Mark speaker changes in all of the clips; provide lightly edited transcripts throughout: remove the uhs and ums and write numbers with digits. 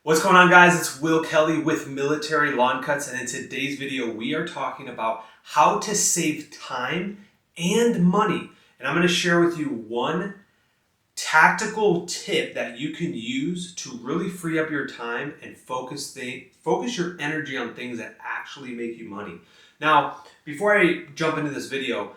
Speaker 1: What's going on, guys? It's Will Kelly with Military Lawn Cuts, and in today's video we are talking about how to save time and money. And I'm going to share with you one tactical tip that you can use to really free up your time and focus your energy on things that actually make you money. Now, before I jump into this video,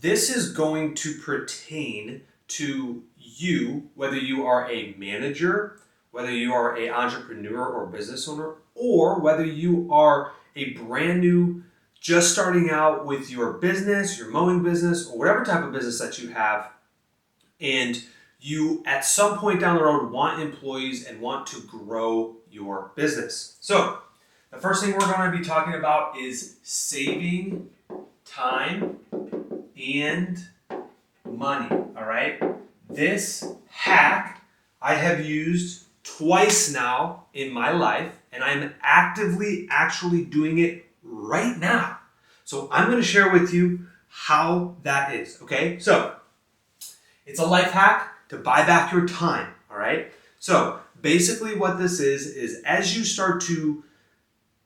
Speaker 1: this is going to pertain to you, whether you are a manager, whether you are an entrepreneur or business owner, or whether you are a brand new, just starting out with your business, your mowing business, or whatever type of business that you have, and you at some point down the road want employees and want to grow your business. So the first thing we're going to be talking about is saving time and money. All right. This hack I have used twice now in my life, and I'm actively actually doing it right now. So I'm going to share with you how that is. Okay. So it's a life hack to buy back your time. All right. So basically what this is as you start to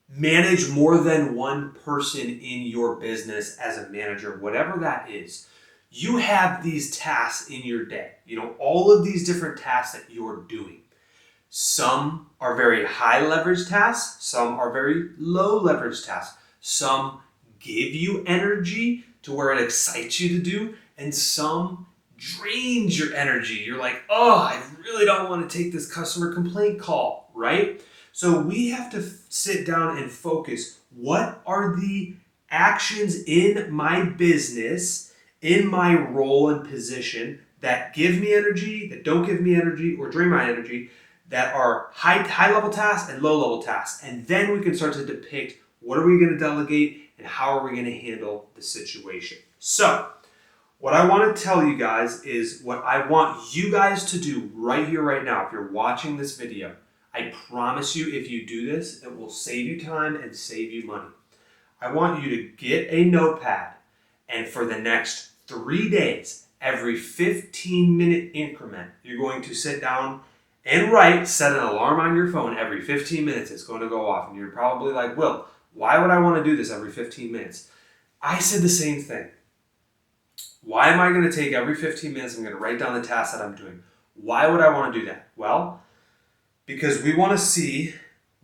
Speaker 1: manage more than one person in your business as a manager, whatever that is, you have these tasks in your day, all of these different tasks that you're doing. Some are very high leverage tasks, some are very low leverage tasks. Some give you energy to where it excites you to do, and some drains your energy. You're like, oh, I really don't want to take this customer complaint call, right? So we have to sit down and focus. What are the actions in my business, in my role and position that give me energy, that don't give me energy, or drain my energy, that are high level tasks and low level tasks. And then we can start to depict what are we going to delegate and how are we going to handle the situation. So what I want to tell you guys is what I want you guys to do right here, right now. If you're watching this video, I promise you if you do this, it will save you time and save you money. I want you to get a notepad, and for the next 3 days, every 15-minute increment, you're going to sit down and write, set an alarm on your phone every 15 minutes. It's going to go off. And you're probably like, Will, why would I want to do this every 15 minutes? I said the same thing. Why am I going to take every 15 minutes? I'm going to write down the tasks that I'm doing. Why would I want to do that? Well, because we want to see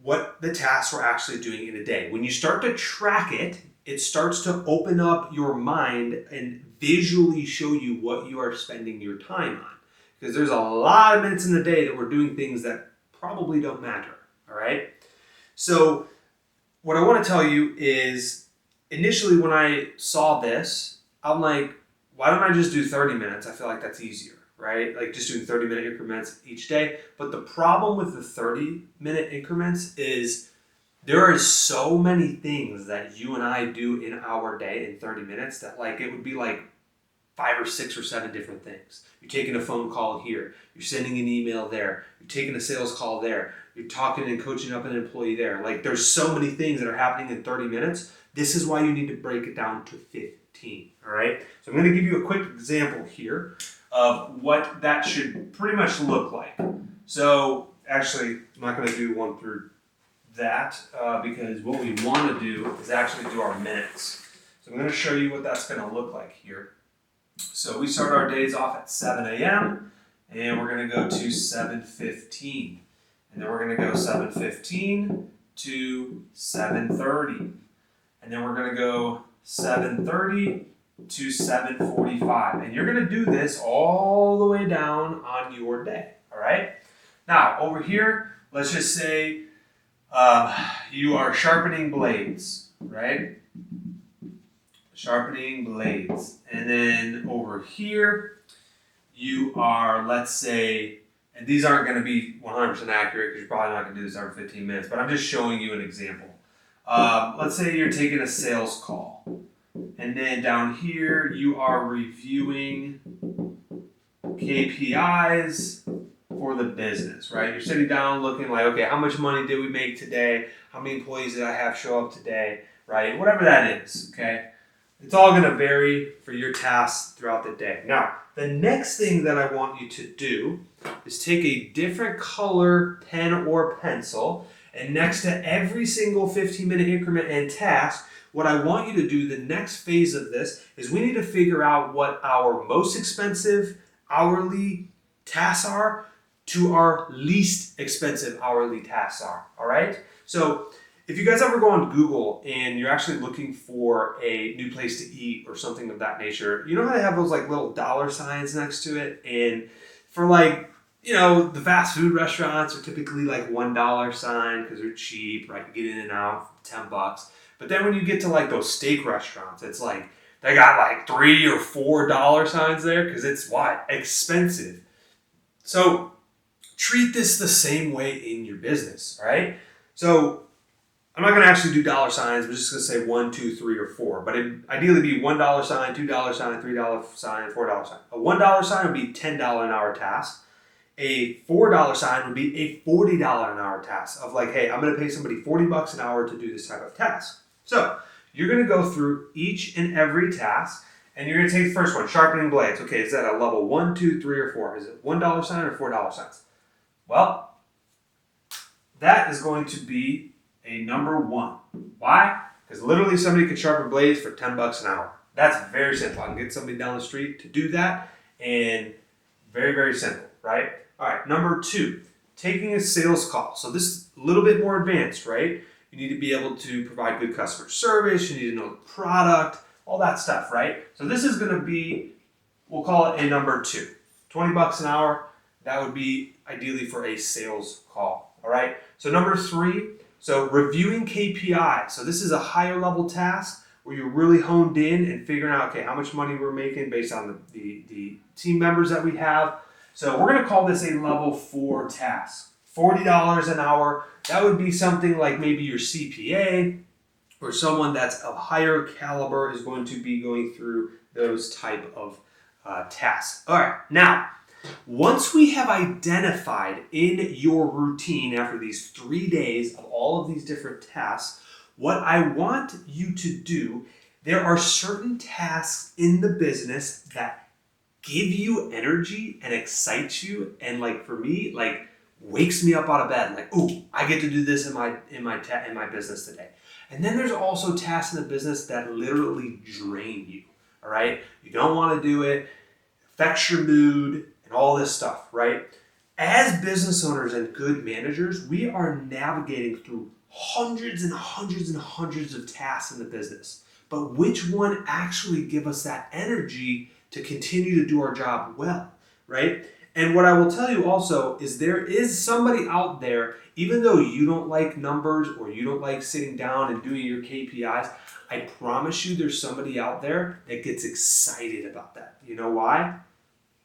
Speaker 1: what the tasks we're actually doing in a day. When you start to track it, it starts to open up your mind and visually show you what you are spending your time on. Because there's a lot of minutes in the day that we're doing things that probably don't matter, all right? So what I want to tell you is, initially when I saw this, I'm like, why don't I just do 30 minutes? I feel like that's easier, right? Like just doing 30-minute increments each day. But the problem with the 30-minute increments is there are so many things that you and I do in our day in 30 minutes that like it would be like 5 or 6 or 7 different things. You're taking a phone call here. You're sending an email there. You're taking a sales call there. You're talking and coaching up an employee there. Like there's so many things that are happening in 30 minutes. This is why you need to break it down to 15, all right? So I'm going to give you a quick example here of what that should pretty much look like. So actually, I'm not going to do one through that because what we want to do is actually do our minutes. So I'm going to show you what that's going to look like here. So we start our days off at 7 a.m. and we're going to go to 7:15. And then we're going to go 7:15 to 7:30. And then we're going to go 7:30 to 7:45. And you're going to do this all the way down on your day. All right? Now, over here, let's just say you are sharpening blades, right? Sharpening blades. And then over here, you are, let's say, and these aren't going to be 100% accurate because you're probably not going to do this every 15 minutes, but I'm just showing you an example. Let's say you're taking a sales call. And then down here, you are reviewing KPIs for the business, right? You're sitting down looking like, okay, how much money did we make today? How many employees did I have show up today, right? Whatever that is, okay? It's all going to vary for your tasks throughout the day. Now, the next thing that I want you to do is take a different color pen or pencil, and next to every single 15-minute increment and task, what I want you to do, the next phase of this, is we need to figure out what our most expensive hourly tasks are to our least expensive hourly tasks are, all right? So if you guys ever go on Google and you're actually looking for a new place to eat or something of that nature, you know how they have those like little dollar signs next to it? And for like, you know, the fast food restaurants are typically like $1 sign because they're cheap, right? You get in and out for $10. But then when you get to like those steak restaurants, it's like they got like $3 or $4 signs there because it's what? Expensive. So treat this the same way in your business, all right? So I'm not going to actually do dollar signs. I'm just going to say 1, 2, 3, or 4. But it'd ideally be $1 sign, $2 sign, $3 sign, $4 sign. A $1 sign would be $10 an hour task. A $4 sign would be a $40 an hour task of like, hey, I'm going to pay somebody $40 an hour to do this type of task. So you're going to go through each and every task, and you're going to take the first one, sharpening blades. Okay, is that a level 1, 2, 3, or 4? Is it $1 sign or $4 signs? Well, that is going to be a number 1. Why? Because literally somebody could sharpen blades for $10 an hour. That's very simple. I can get somebody down the street to do that, and very, very simple, right? All right, number 2, taking a sales call. So this is a little bit more advanced, right? You need to be able to provide good customer service. You need to know the product, all that stuff, right? So this is going to be, we'll call it a number 2. $20 an hour. That would be ideally for a sales call, all right? So number 3, so reviewing KPI. So this is a higher level task where you're really honed in and figuring out, okay, how much money we're making based on the team members that we have. So we're going to call this a level 4 task. $40 an hour. That would be something like maybe your CPA or someone that's of higher caliber is going to be going through those type of tasks. All right, now, once we have identified in your routine after these 3 days of all of these different tasks, what I want you to do, there are certain tasks in the business that give you energy and excite you, and like for me, like wakes me up out of bed, like, ooh, I get to do this in my business today. And then there's also tasks in the business that literally drain you. All right, you don't want to do it, affects your mood, and all this stuff, right? As business owners and good managers, we are navigating through hundreds and hundreds and hundreds of tasks in the business. But which one actually give us that energy to continue to do our job well, right? And what I will tell you also is there is somebody out there, even though you don't like numbers or you don't like sitting down and doing your KPIs, I promise you there's somebody out there that gets excited about that. You know why?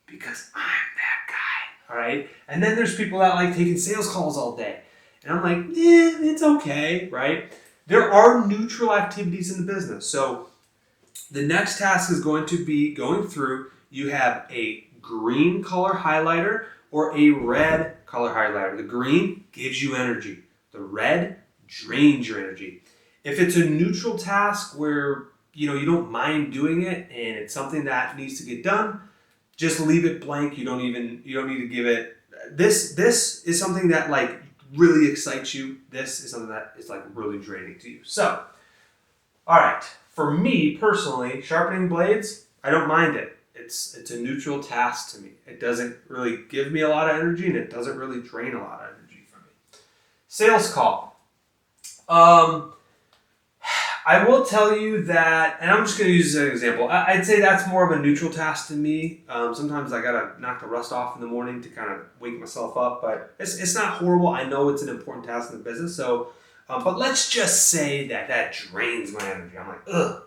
Speaker 1: Because I'm that guy, all right? And then there's people that like taking sales calls all day. And I'm like, it's okay, right? There are neutral activities in the business. So the next task is going to be going through, you have a green color highlighter or a red color highlighter. The green gives you energy. The red drains your energy. If it's a neutral task where you don't mind doing it and it's something that needs to get done, just leave it blank. You don't need to give it. This is something that like really excites you. This is something that is like really draining to you. So, all right, for me personally, sharpening blades, I don't mind it. It's a neutral task to me. It doesn't really give me a lot of energy, and it doesn't really drain a lot of energy from me. Sales call. I will tell you that, and I'm just going to use this as an example. I'd say that's more of a neutral task to me. Sometimes I got to knock the rust off in the morning to kind of wake myself up, but it's not horrible. I know it's an important task in the business, so. But let's just say that drains my energy. I'm like, ugh.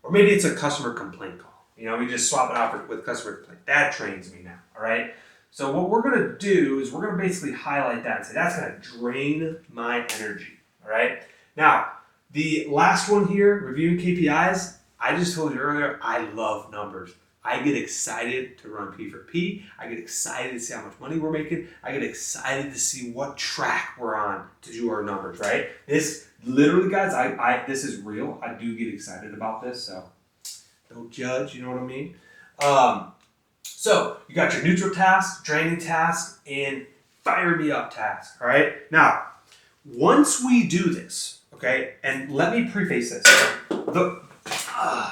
Speaker 1: Or maybe it's a customer complaint call. We just swap it out with customer complaint. That drains me now, all right? So what we're going to do is we're going to basically highlight that and say that's going to drain my energy, all right? Now, the last one here, reviewing KPIs, I just told you earlier, I love numbers. I get excited to run P for P. I get excited to see how much money we're making. I get excited to see what track we're on to do our numbers, right? This literally, guys, this is real. I do get excited about this, so Don't judge, you know what I mean? So you got your neutral task, draining task, and fire me up task, all right? Now, once we do this, okay, and let me preface this.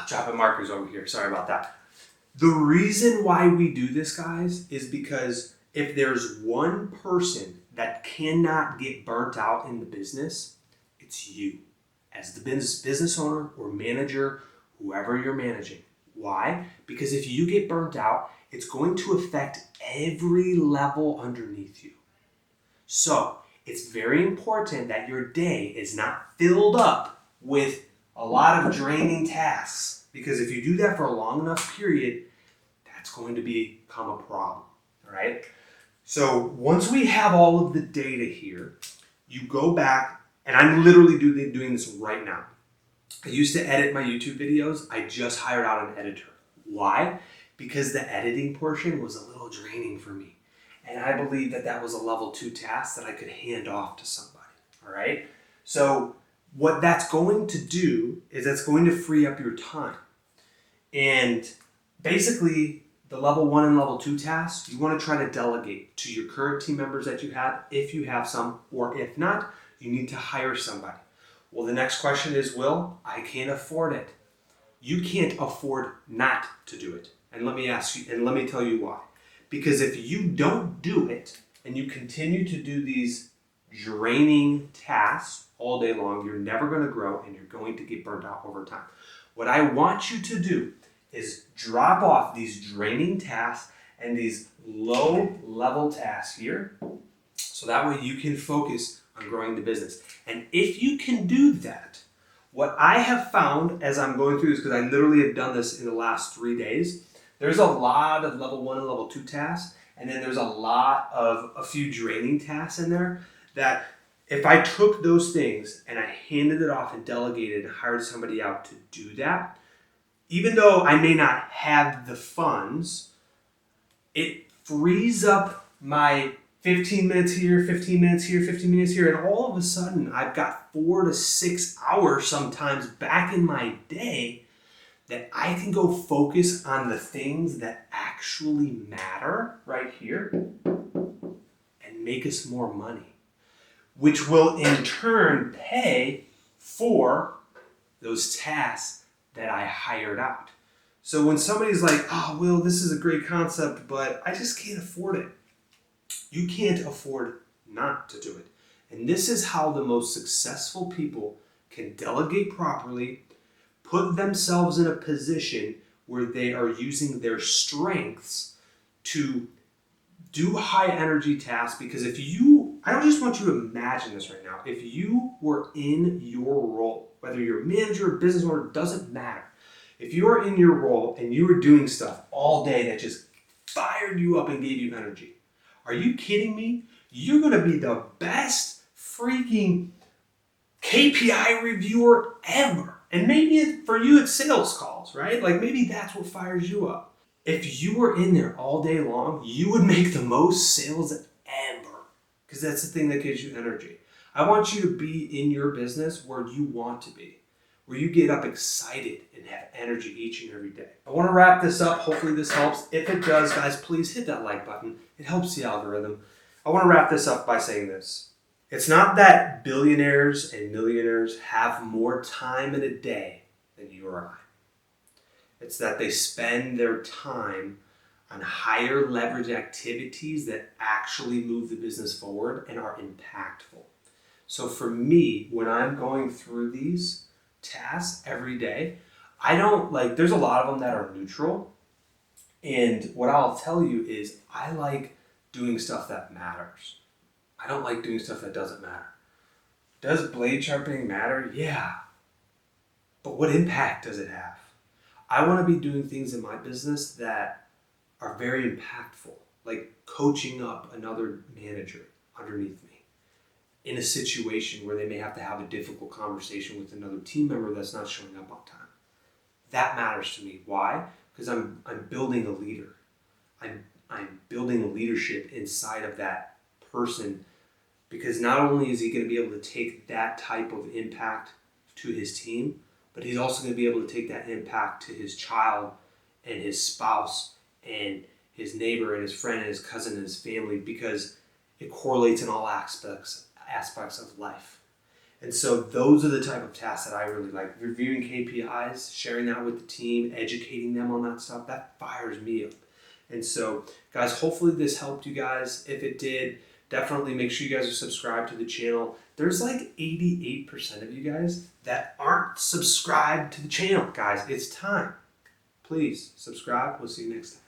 Speaker 1: Dropping markers over here, sorry about that. The reason why we do this, guys, is because if there's one person that cannot get burnt out in the business, it's you as the business owner or manager, whoever you're managing. Why? Because if you get burnt out, it's going to affect every level underneath you. So it's very important that your day is not filled up with a lot of draining tasks, because if you do that for a long enough period, that's going to become a problem, all right? So once we have all of the data here, you go back, and I'm literally doing this right now. I used to edit my YouTube videos. I just hired out an editor. Why? Because the editing portion was a little draining for me. And I believe that was a level 2 task that I could hand off to somebody, all right? So what that's going to do is that's going to free up your time. And basically, the level 1 and level 2 tasks, you want to try to delegate to your current team members that you have, if you have some, or if not, you need to hire somebody. Well, the next question is, Will, I can't afford it. You can't afford not to do it. And let me ask you, and let me tell you why. Because if you don't do it and you continue to do these draining tasks all day long, you're never going to grow and you're going to get burnt out over time. What I want you to do is drop off these draining tasks and these low level tasks here, so that way you can focus on growing the business. And if you can do that, what I have found as I'm going through this, because I literally have done this in the last 3 days, there's a lot of level 1 and level 2 tasks, and then there's a few draining tasks in there that if I took those things and I handed it off and delegated and hired somebody out to do that, even though I may not have the funds, it frees up my 15 minutes here, 15 minutes here, 15 minutes here, and all of a sudden I've got 4 to 6 hours sometimes back in my day that I can go focus on the things that actually matter right here and make us more money, which will in turn pay for those tasks that I hired out. So when somebody's like, oh, Will, this is a great concept, but I just can't afford it. You can't afford not to do it. And this is how the most successful people can delegate properly, put themselves in a position where they are using their strengths to do high energy tasks. Because I don't just want you to imagine this right now. If you were in your role, whether you're a manager or business owner, doesn't matter. If you are in your role and you were doing stuff all day that just fired you up and gave you energy, are you kidding me? You're going to be the best freaking KPI reviewer ever. And maybe for you it's sales calls, right? Like maybe that's what fires you up. If you were in there all day long, you would make the most sales ever, because that's the thing that gives you energy. I want you to be in your business where you want to be, where you get up excited and have energy each and every day. I want to wrap this up. Hopefully this helps. If it does, guys, please hit that like button. It helps the algorithm. I want to wrap this up by saying this. It's not that billionaires and millionaires have more time in a day than you or I. It's that they spend their time on higher leverage activities that actually move the business forward and are impactful. So for me, when I'm going through these tasks every day, there's a lot of them that are neutral. And what I'll tell you is I like doing stuff that matters. I don't like doing stuff that doesn't matter. Does blade sharpening matter? Yeah. But what impact does it have? I want to be doing things in my business that are very impactful, like coaching up another manager underneath me in a situation where they may have to have a difficult conversation with another team member that's not showing up on time. That matters to me. Why? Because I'm building a leader. I'm building a leadership inside of that person, because not only is he going to be able to take that type of impact to his team, but he's also going to be able to take that impact to his child and his spouse and his neighbor and his friend and his cousin and his family, because it correlates in all aspects of life. And so those are the type of tasks that I really like. Reviewing KPIs, sharing that with the team, educating them on that stuff, that fires me up. And so, guys, hopefully this helped you guys. If it did, definitely make sure you guys are subscribed to the channel. There's like 88% of you guys that aren't subscribed to the channel. Guys, it's time. Please subscribe. We'll see you next time.